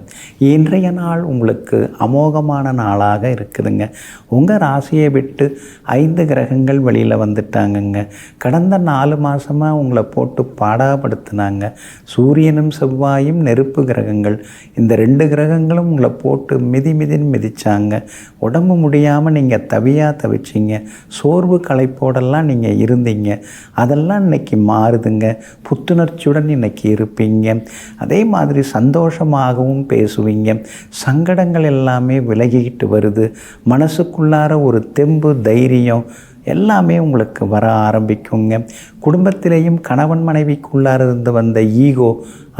இன்றைய நாள் உங்களுக்கு அமோகமான நாளாக இருக்குதுங்க. உங்கள் ராசியை விட்டு 5 கிரகங்கள் வெளியில் வந்துட்டாங்கங்க. கடந்த 4 மாதமாக உங்களை போட்டு பாடாப்படுத்தினாங்க. சூரியனும் செவ்வாயும் நெருப்பு கிரகங்கள், இந்த 2 கிரகங்களும் உங்களை போட்டு மிதின்னு மிதித்தாங்க. உடம்பு முடியாமல் நீங்கள் தவிச்சிங்க. சோர்வு களைப்போடெல்லாம் நீங்கள் இருந்தீங்க. அதெல்லாம் இன்றைக்கி மாறுதுங்க. புத்துணர்ச்சியுடன் இன்றைக்கி இருப்பீங்க. அதே மாதிரி சந்தோஷமாகவும் பேசுவீங்க. சங்கடங்கள் எல்லாமே விலகிக்கிட்டு வருது. மனசுக்குள்ளார ஒரு தெம்பு, தைரியம் எல்லாமே உங்களுக்கு வர ஆரம்பிக்குங்க. குடும்பத்திலேயும் கணவன் மனைவிக்குள்ளார இருந்து வந்த ஈகோ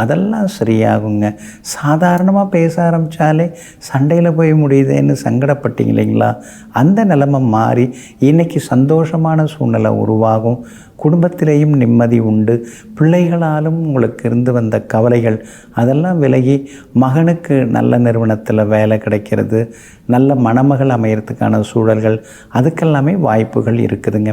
அதெல்லாம் சரியாகுங்க. சாதாரணமாக பேச ஆரம்பித்தாலே சண்டையில் போய் முடியுதுன்னு சங்கடப்பட்டீங்க இல்லைங்களா? அந்த நிலைமை மாறி இன்றைக்கி சந்தோஷமான சூழ்நிலை உருவாகும். குடும்பத்திலேயும் நிம்மதி உண்டு. பிள்ளைகளாலும் உங்களுக்கு இருந்து வந்த கவலைகள் அதெல்லாம் விலகி மகனுக்கு நல்ல நிறுவனத்தில் வேலை கிடைக்கிறது, நல்ல மணமகள் அமையறதுக்கான சூழல்கள் அதுக்கெல்லாமே வாய்ப்புகள் இருக்குதுங்க.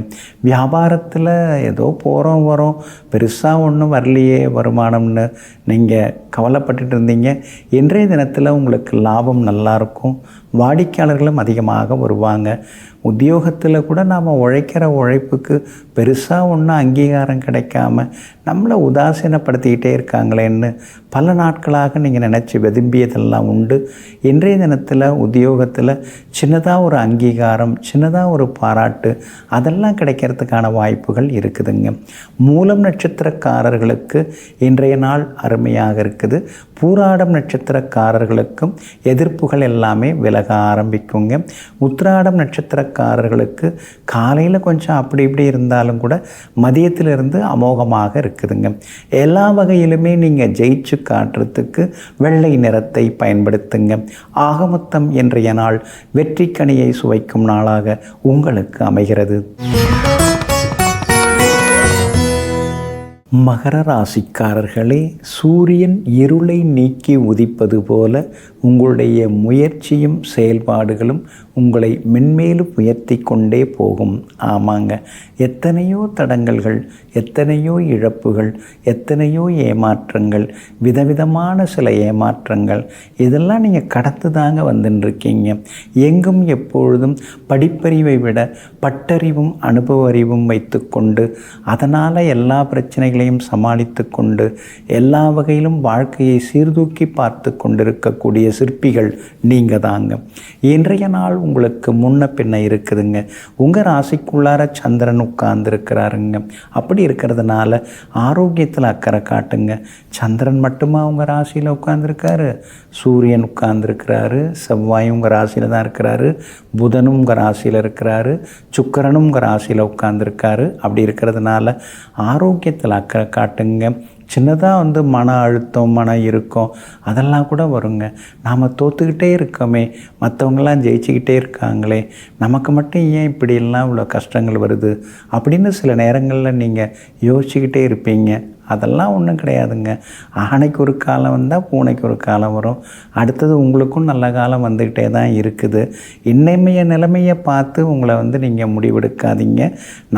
வியாபாரத்தில் ஏதோ போகிறோம் வரோம், பெருசாக ஒன்றும் வரலையே வருமானம்னு நீங்கள் கவலைப்பட்டுட்டு இருந்தீங்க. இன்றைய தினத்தில் உங்களுக்கு லாபம் நல்லாயிருக்கும், வாடிக்கையாளர்களும் அதிகமாக வருவாங்க. உத்தியோகத்தில் கூட நாம் உழைக்கிற உழைப்புக்கு பெருசாக ஒன்றும் அங்கீகாரம் கிடைக்காம நம்மளை உதாசீனப்படுத்திக்கிட்டே இருக்காங்களேன்னு பல நாட்களாக நீங்கள் நினச்சி வெதும்பியதெல்லாம் உண்டு. இன்றைய தினத்தில் உத்தியோகத்தில் சின்னதாக ஒரு அங்கீகாரம், சின்னதாக ஒரு பாராட்டு அதெல்லாம் கிடைக்கிறதுக்கான வாய்ப்புகள் இருக்குதுங்க. மூலம் நட்சத்திரக்காரர்களுக்கு இன்றைய நாள் அருமையாக இருக்குது. பூராடம் நட்சத்திரக்காரர்களுக்கும் எதிர்ப்புகள் எல்லாமே விலக ஆரம்பிக்குங்க. உத்திராடம் நட்சத்திரக்காரர்களுக்கு காலையில் கொஞ்சம் அப்படி இப்படி இருந்தாலும் கூட மதியத்திலிருந்து அமோகமாக இருக்குதுங்க. எல்லா வகையிலுமே நீங்கள் ஜெயிச்சு காட்டுறதுக்கு வெள்ளை நிறத்தை பயன்படுத்துங்க. ஆகமொத்தம் இன்றைய நாள் வெற்றிக்கனியை சுவைக்கும் நாளாக உங்களுக்கு அமைகிறது. மகர ராசிக்காரர்களே, சூரியன் இருளை நீக்கி உதிப்பது போல உங்களுடைய முயற்சியும் செயல்பாடுகளும் உங்களை மென்மேலும் உயர்த்தி கொண்டே போகும். ஆமாங்க, எத்தனையோ தடங்கல்கள், எத்தனையோ இழப்புகள், எத்தனையோ ஏமாற்றங்கள், விதவிதமான சில ஏமாற்றங்கள் இதெல்லாம் நீங்கள் கடந்து தாங்க வந்துட்டுருக்கீங்க. எங்கும் எப்பொழுதும் படிப்பறிவை விட பட்டறிவும் அனுபவ அறிவும் வைத்து கொண்டு அதனால் எல்லா பிரச்சனைகளையும் சமாளித்து கொண்டு எல்லா வகையிலும் வாழ்க்கையை சீர்தூக்கி பார்த்து கொண்டிருக்கக்கூடிய சிற்பிகள் நீங்கள் தாங்க. இன்றைய நாள் உங்களுக்கு முன்ன பின்ன இருக்குதுங்க. உங்கள் ராசிக்குள்ளார சந்திரன் உட்கார்ந்துருக்கிறாருங்க. அப்படி இருக்கிறதுனால ஆரோக்கியத்தில் அக்கறை காட்டுங்க. சந்திரன் மட்டுமா உங்கள் ராசியில் உட்கார்ந்துருக்காரு? சூரியன் உட்கார்ந்துருக்கிறாரு, செவ்வாயும் உங்கள் ராசியில் தான் இருக்கிறாரு, புதனும் உங்கள் ராசியில் இருக்கிறாரு, சுக்கிரனும் உங்கள் ராசியில் உட்கார்ந்துருக்காரு. அப்படி இருக்கிறதுனால ஆரோக்கியத்தில் அக்கறை காட்டுங்க. சின்னதாக மன அழுத்தம், மன இறுக்கம் அதெல்லாம் கூட வருங்க. நாம் தோற்றுக்கிட்டே இருக்கோமே, மற்றவங்களாம் ஜெயிச்சுக்கிட்டே இருக்காங்களே, நமக்கு மட்டும் ஏன் இப்படியெல்லாம் இவ்வளோ கஷ்டங்கள் வருது அப்படின்னு சில நேரங்களில் நீங்கள் யோசிச்சுக்கிட்டே இருப்பீங்க. அதெல்லாம் ஒன்றும் கிடையாதுங்க. ஆனைக்கு ஒரு காலம் வந்தால் பூனைக்கு ஒரு காலம் வரும். அடுத்தது உங்களுக்கும் நல்ல காலம் வந்துக்கிட்டே தான் இருக்குது. இன்னைமைய நிலைமையை பார்த்து உங்களை நீங்கள் முடிவெடுக்காதீங்க.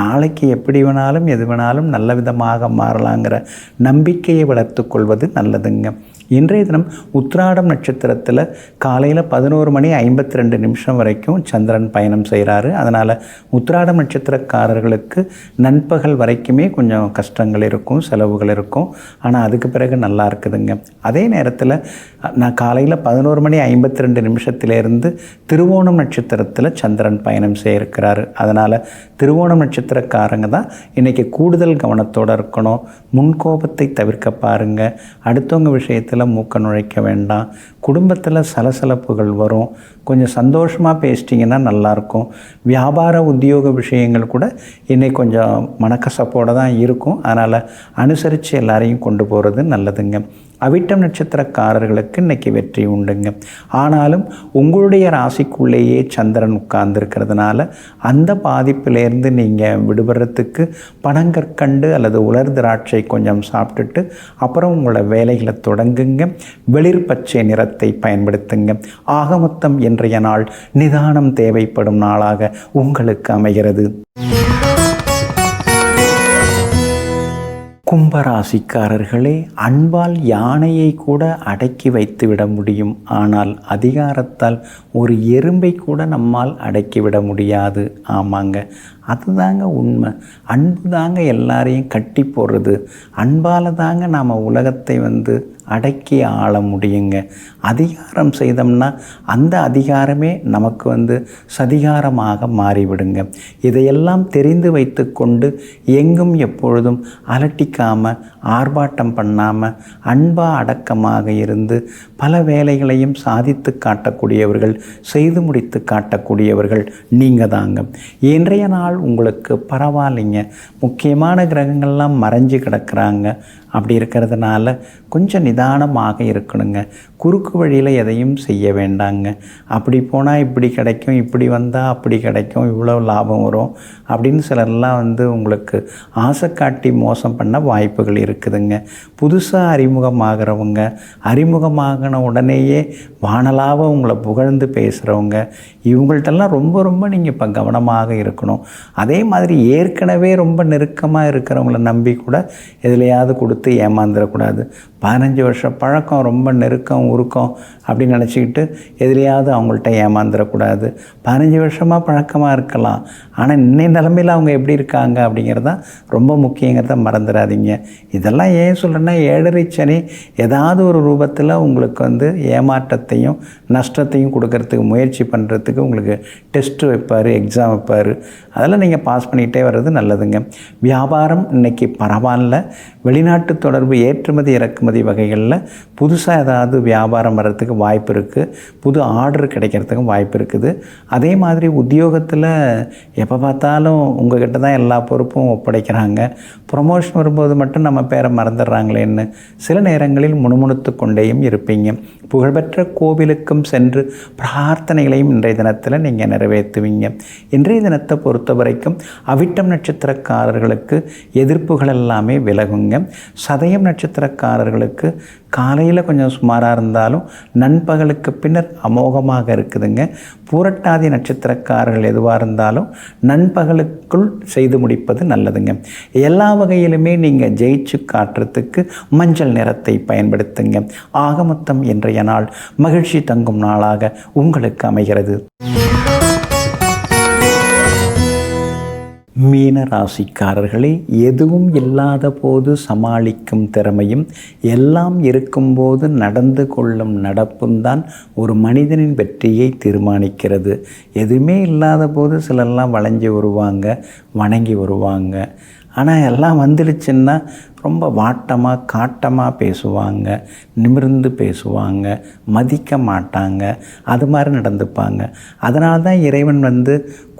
நாளைக்கு எப்படி வேணாலும் எது வேணாலும் நல்ல விதமாக மாறலாங்கிற நம்பிக்கையை வளர்த்து கொள்வது நல்லதுங்க. இன்றைய தினம் உத்திராடம் நட்சத்திரத்தில் காலையில் 11:52 வரைக்கும் சந்திரன் பயணம் செய்கிறாரு. அதனால் உத்திராடம் நட்சத்திரக்காரர்களுக்கு நண்பகல் வரைக்குமே கொஞ்சம் கஷ்டங்கள் இருக்கும், செலவுகள் இருக்கும். ஆனால் அதுக்கு பிறகு நல்லா இருக்குதுங்க. அதே நேரத்தில் நான் காலையில் 11:52 திருவோணம் நட்சத்திரத்தில் சந்திரன் பயணம் செய்யிருக்கிறாரு. அதனால் திருவோணம் நட்சத்திரக்காரங்க தான் இன்றைக்கி கூடுதல் கவனத்தோடு இருக்கணும். முன்கோபத்தை தவிர்க்க பாருங்கள். அடுத்தவங்க விஷயத்தில் மூக்க நுழைக்க வேண்டாம். குடும்பத்தில் சலசலப்புகள் வரும். கொஞ்சம் சந்தோஷமாக பேசிட்டிங்கன்னா நல்லாயிருக்கும். வியாபார உத்தியோக விஷயங்கள் கூட இன்னைக்கு கொஞ்சம் மனக்கசப்போடு தான் இருக்கும். அதனால் அனுசரித்து எல்லாரையும் கொண்டு போகிறது நல்லதுங்க. அவிட்டம் நட்சத்திரக்காரர்களுக்கு இன்றைக்கி வெற்றி உண்டுங்க. ஆனாலும் உங்களுடைய ராசிக்குள்ளேயே சந்திரன் உட்கார்ந்துருக்கிறதுனால அந்த பாதிப்பிலேருந்து நீங்கள் விடுபடுறதுக்கு பனங்கற்கண்டு அல்லது உலர் திராட்சை கொஞ்சம் சாப்பிட்டுட்டு அப்புறம் உங்களோட வேலைகளை தொடங்குங்க. வெளிர் பச்சை நிறத்தை பயன்படுத்துங்க. ஆக மொத்தம் இன்றைய நாள் நிதானம் தேவைப்படும் நாளாக உங்களுக்கு அமைகிறது. கும்பராசிக்காரர்களே, அன்பால் யானையை கூட அடக்கி வைத்துவிட முடியும். ஆனால் அதிகாரத்தால் ஒரு எறும்பை கூட நம்மால் அடக்கிவிட முடியாது. ஆமாங்க, அதுதாங்க உண்மை. அன்பு தாங்க எல்லாரையும் கட்டி போடுறது. அன்பால் தாங்க நாம் உலகத்தை அடக்கி ஆள முடியுங்க. அதிகாரம் செய்தோம்னா அந்த அதிகாரமே நமக்கு சதிகாரமாக மாறிவிடுங்க. இதையெல்லாம் தெரிந்து வைத்து கொண்டு எங்கும் எப்பொழுதும் அலட்டிக்காமல் ஆர்ப்பாட்டம் பண்ணாமல் அன்பாக அடக்கமாக இருந்து பல வேலைகளையும் சாதித்து காட்டக்கூடியவர்கள், செய்து முடித்து காட்டக்கூடியவர்கள் நீங்கள் தாங்க. இன்றைய நாள் உங்களுக்கு பரவாயில்லைங்க. முக்கியமான கிரகங்கள்லாம் மறைஞ்சு கிடக்கிறாங்க. அப்படி இருக்கிறதுனால கொஞ்சம் நிதானமாக இருக்கணுங்க. குறுக்கு வழியில் எதையும் செய்ய வேண்டாங்க. அப்படி போனால் இப்படி கிடைக்கும், இப்படி வந்தால் அப்படி கிடைக்கும், இவ்வளோ லாபம் வரும் அப்படின்னு சிலர்லாம் உங்களுக்கு ஆசை காட்டி மோசம் பண்ண வாய்ப்புகள் இருக்குதுங்க. புதுசாக அறிமுகமாகிறவங்க, அறிமுகமாகின உடனேயே வானலாக உங்களை புகழ்ந்து பேசுகிறவங்க, இவங்கள்ட்டெல்லாம் ரொம்ப ரொம்ப நீங்கள் இப்போ கவனமாக இருக்கணும். அதே மாதிரி ஏற்கனவே ரொம்ப நெருக்கமாக இருக்கிறவங்கள நம்பி கூட எதுலையாவது கொடுத்து ஏமாந்துடக்கூடாது. 15 வருஷ பழக்கம், ரொம்ப நெருக்கம் உருக்கம் அப்படின்னு நினச்சிக்கிட்டு எதுலையாவது அவங்கள்ட்ட ஏமாந்துடக்கூடாது. 15 வருஷமாக பழக்கமாக இருக்கலாம், ஆனால் இன்னைய நிலைமையில் அவங்க எப்படி இருக்காங்க அப்படிங்கிறதான் ரொம்ப முக்கியங்கிறத மறந்துடாதீங்க. இதெல்லாம் ஏன் சொல்கிறேன்னா, 7.5 சனி ஏதாவது ஒரு ரூபத்தில் உங்களுக்கு ஏமாற்றத்தையும் நஷ்டத்தையும் கொடுக்கறதுக்கு முயற்சி பண்ணுறதுக்கு உங்களுக்கு டெஸ்ட்டு வைப்பார், எக்ஸாம் வைப்பார். அதெல்லாம் நீங்கள் பாஸ் பண்ணிகிட்டே வர்றது நல்லதுங்க. வியாபாரம் இன்றைக்கி பரவாயில்ல. வெளிநாட்டு தொடர்பு, ஏற்றுமதி இறக்குமதி வகைகளில் புதுசாக ஏதாவது வியாபாரம் வர்றதுக்கு வாய்ப்பு இருக்குது. புது ஆர்டர் கிடைக்கிறதுக்கும் வாய்ப்பு இருக்குது. அதே மாதிரி உத்தியோகத்தில் எப்போ பார்த்தாலும் உங்கள்கிட்ட தான் எல்லா பொறுப்பும் ஒப்படைக்கிறாங்க. ப்ரொமோஷன் வரும்போது மட்டும் நம்ம பேரை மறந்துடுறாங்களேன்னு சில நேரங்களில் முணுமுணுத்து கொண்டேயும் இருப்பீங்க. புகழ்பெற்ற கோவிலுக்கும் சென்று பிரார்த்தனைகளையும் இன்றைய தினத்தில் நீங்கள் நிறைவேற்றுவீங்க. இன்றைய தினத்தை பொறுத்த வரைக்கும் அவிட்டம் நட்சத்திரக்காரர்களுக்கு எதிர்ப்புகள் எல்லாமே விலகுங்க. சதயம் நட்சத்திரக்காரர்களுக்கு காலையில் கொஞ்சம் சுமாராக இருந்தாலும் நண்பகலுக்கு பின்னர் அமோகமாக இருக்குதுங்க. பூரட்டாதி நட்சத்திரக்காரர்கள் எதுவாக இருந்தாலும் நண்பகலுக்குள் செய்து முடிப்பது நல்லதுங்க. எல்லா வகையிலுமே நீங்கள் ஜெயிச்சு காட்டுறதுக்கு மஞ்சள் நிறத்தை பயன்படுத்துங்க. ஆக மொத்தம் இன்றைய நாள் மகிழ்ச்சி தங்கும் நாளாக உங்களுக்கு அமைகிறது. மீன ராசிக்காரர்களே, எதுவும் இல்லாத போது சமாளிக்கும் திறமையும் எல்லாம் இருக்கும்போது நடந்து கொள்ளும் நடப்பும் தான் ஒரு மனிதனின் வெற்றியை தீர்மானிக்கிறது. எதுவுமே இல்லாத போது சிலர்லாம் வளைஞ்சி வருவாங்க, வணங்கி வருவாங்க. ஆனால் எல்லாம் வந்துடுச்சுன்னா ரொம்ப வாட்டமாக காட்டமாக பேசுவாங்க, நிமிர்ந்து பேசுவாங்க, மதிக்க மாட்டாங்க, அது மாதிரி நடந்துப்பாங்க. அதனால தான் இறைவன்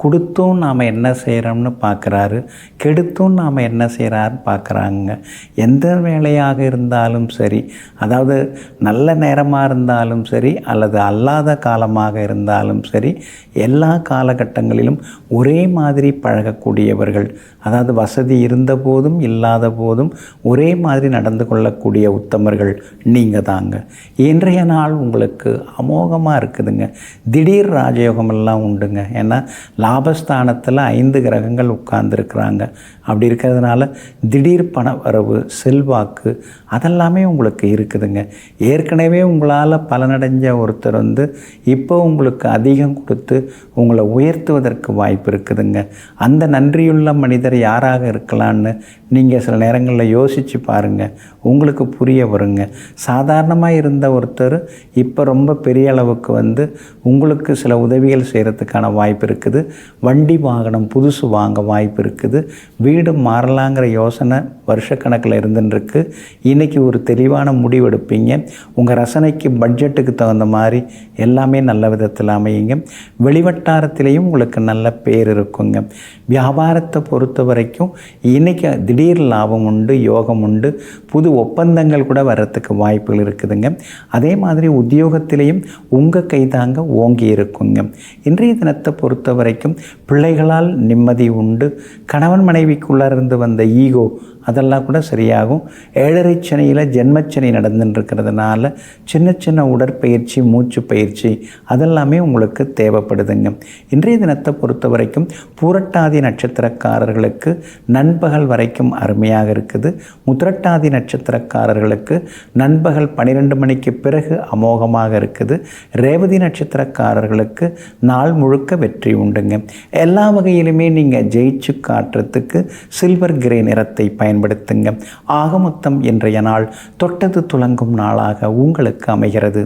கொடுத்தும் நாம் என்ன செய்கிறோம்னு பார்க்குறாரு, கெடுத்தும் நாம் என்ன செய்கிறாருன்னு பார்க்குறாங்க. எந்த வேலையாக இருந்தாலும் சரி, அதாவது நல்ல நேரமாக இருந்தாலும் சரி அல்லது அல்லாத காலமாக இருந்தாலும் சரி, எல்லா காலகட்டங்களிலும் ஒரே மாதிரி பழகக்கூடியவர்கள், அதாவது வசதி இருந்த போதும் இல்லாத போதும் ஒரே மாதிரி நடந்து கொள்ளக்கூடிய உத்தமர்கள் நீங்கள் தாங்க. இன்றைய நாள் உங்களுக்கு அமோகமாக இருக்குதுங்க. திடீர் ராஜயோகமெல்லாம் உண்டுங்க. ஏன்னா லாபஸ்தானத்தில் 5 கிரகங்கள் உட்கார்ந்துருக்குறாங்க. அப்படி இருக்கிறதுனால திடீர் பண வரவு, செல்வாக்கு அதெல்லாமே உங்களுக்கு இருக்குதுங்க. ஏற்கனவே உங்களால் பலனடைஞ்ச ஒருத்தர் இப்போ உங்களுக்கு அதிகம் கொடுத்து உங்களை உயர்த்துவதற்கு வாய்ப்பு இருக்குதுங்க. அந்த நன்றியுள்ள மனிதர் யாராக இருக்கலான்னு நீங்கள் சில நேரங்களில் யோசித்து பாருங்கள், உங்களுக்கு புரிய வருங்க. சாதாரணமாக இருந்த ஒருத்தர் இப்போ ரொம்ப பெரிய அளவுக்கு உங்களுக்கு சில உதவிகள் செய்கிறதுக்கான வாய்ப்பு இருக்குது. வண்டி வாகனம் புதுசு வாங்க வாய்ப்பு இருக்குது. வீடு மாறலாங்கிற யோசனை வருஷக்கணக்கில் இருந்துருக்கு. இன்றைக்கி ஒரு தெளிவான முடிவு எடுப்பீங்க. உங்கள் ரசனைக்கு பட்ஜெட்டுக்கு தகுந்த மாதிரி எல்லாமே நல்ல விதத்தில் அமையுங்க. வெளிவட்டாரத்திலையும் உங்களுக்கு நல்ல பேர் இருக்குங்க. வியாபாரத்தை பொறுத்த வரைக்கும் இன்றைக்கி திடீர் லாபம் உண்டு, யோகம் உண்டு. புது ஒப்பந்தங்கள் கூட வர்றதுக்கு வாய்ப்புகள் இருக்குதுங்க. அதே மாதிரி உத்தியோகத்திலையும் உங்கள் கைதாங்க ஓங்கி இருக்குங்க. இன்றைய தினத்தை பொறுத்த வரைக்கும் பிள்ளைகளால் நிம்மதி உண்டு. கணவன் மனைவிக்குள்ளே இருந்து வந்த ஈகோ அதெல்லாம் கூட சரியாகும். 7.5 சனியில் ஜென்மச்சனி நடந்துட்டுருக்கிறதுனால சின்ன சின்ன உடற்பயிற்சி, மூச்சு பயிற்சி அதெல்லாமே உங்களுக்கு தேவைப்படுதுங்க. இன்றைய தினத்தை பொறுத்த வரைக்கும் பூரட்டாதி நட்சத்திரக்காரர்களுக்கு நண்பகல் வரைக்கும் அருமையாக இருக்குது. உத்திரட்டாதி நட்சத்திரக்காரர்களுக்கு நண்பகல் 12 மணிக்கு பிறகு அமோகமாக இருக்குது. ரேவதி நட்சத்திரக்காரர்களுக்கு நாள் முழுக்க வெற்றி உண்டுங்க. எல்லா வகையிலுமே நீங்கள் ஜெயிச்சு காட்டுறதுக்கு சில்வர் கிரே நிறத்தை பயன்படுத்துங்க. ஆக மொத்தம் இன்றைய நாள் தொட்டது துலங்கும் நாளாக உங்களுக்கு அமைகிறது.